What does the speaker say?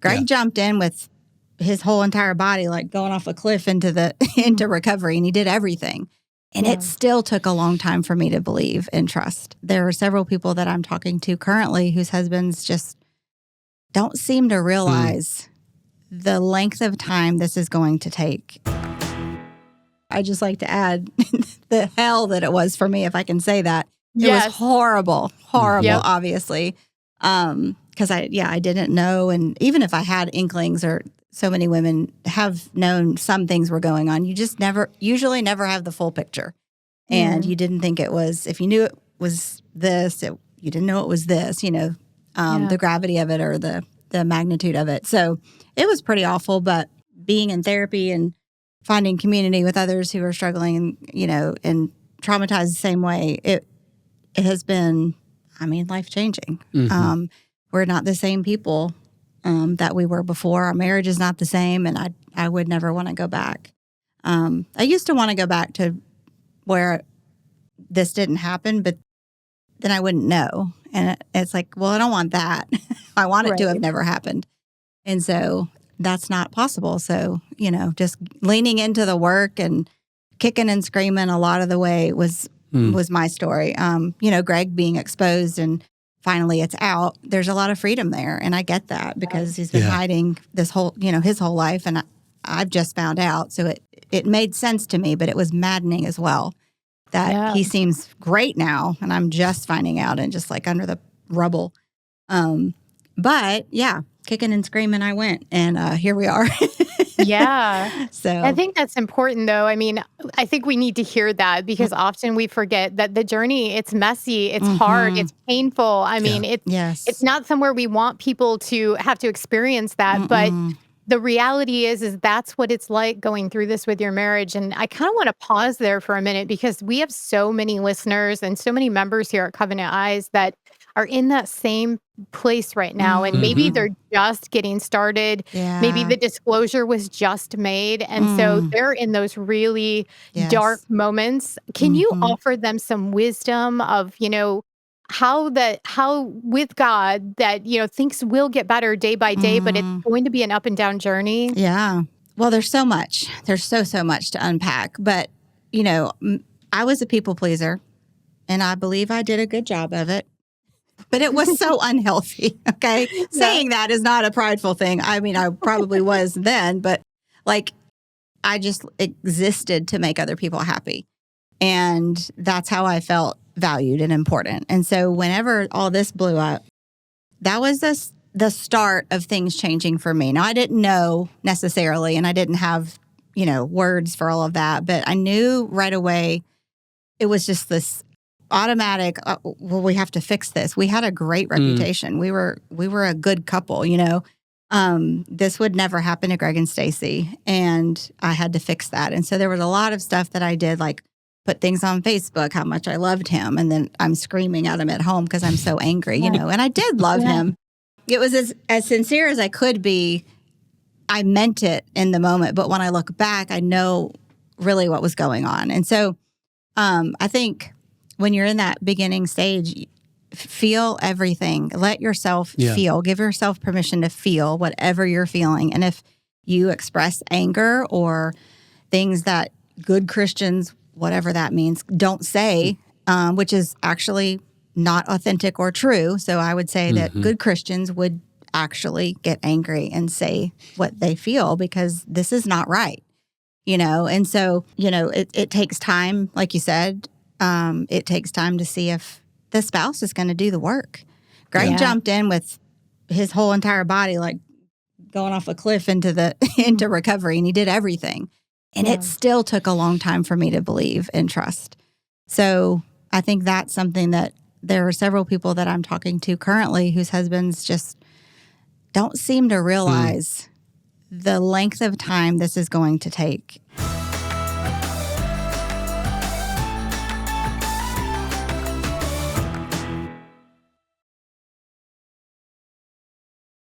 Greg jumped in with his whole entire body, like going off a cliff into recovery, and he did everything. And it still took a long time for me to believe and trust. There are several people that I'm talking to currently whose husbands just don't seem to realize the length of time this is going to take. I just like to add the hell that it was for me, if I can say that. It was horrible, obviously. Because I didn't know. And even if I had inklings, or so many women have known some things were going on, you just usually never have the full picture. And you didn't think it was, if you knew it was this, you didn't know it was this, the gravity of it or the magnitude of it. So it was pretty awful, but being in therapy and finding community with others who are struggling, and traumatized the same way, it has been, life-changing. We're not the same people that we were before. Our marriage is not the same, and I would never want to go back. I used to want to go back to where this didn't happen, but then I wouldn't know. And it's like, well, I don't want that. I want it to have never happened. And so that's not possible. So, just leaning into the work and kicking and screaming a lot of the way was my story. Greg being exposed and finally it's out. There's a lot of freedom there. And I get that because he's been hiding this whole, his whole life. And I've just found out. So it made sense to me, but it was maddening as well that he seems great now. And I'm just finding out and just like under the rubble. But yeah, kicking and screaming I went. And here we are. So I think that's important, though. I think we need to hear that because often we forget that the journey, it's messy, it's hard, it's painful. It's not somewhere we want people to have to experience that. But the reality is that's what it's like going through this with your marriage. And I kind of want to pause there for a minute because we have so many listeners and so many members here at Covenant Eyes that are in that same place right now. And maybe they're just getting started. Maybe the disclosure was just made. And so they're in those really dark moments. Can you offer them some wisdom of, how with God that, things will get better day by day, but it's going to be an up and down journey? Yeah. Well, there's so much. There's so much to unpack. But, I was a people pleaser and I believe I did a good job of it. But it was so unhealthy, okay? Saying that is not a prideful thing. I probably was then, but I just existed to make other people happy. And that's how I felt valued and important. And so whenever all this blew up, that was the start of things changing for me. Now, I didn't know necessarily, and I didn't have, words for all of that, but I knew right away it was just this automatic, we have to fix this. We had a great reputation. We were a good couple, this would never happen to Greg and Stacy, and I had to fix that. And so there was a lot of stuff that I did, like put things on Facebook, how much I loved him. And then I'm screaming at him at home because I'm so angry, and I did love him. It was as sincere as I could be. I meant it in the moment. But when I look back, I know really what was going on. And so I think when you're in that beginning stage, feel everything. Let yourself feel. Give yourself permission to feel whatever you're feeling. And if you express anger or things that good Christians, whatever that means, don't say, which is actually not authentic or true. So I would say that good Christians would actually get angry and say what they feel because this is not right. And so, it takes time, like you said. It takes time to see if the spouse is going to do the work. Greg jumped in with his whole entire body, like going off a cliff into recovery, and he did everything. And it still took a long time for me to believe and trust. So I think that's something that there are several people that I'm talking to currently whose husbands just don't seem to realize the length of time this is going to take.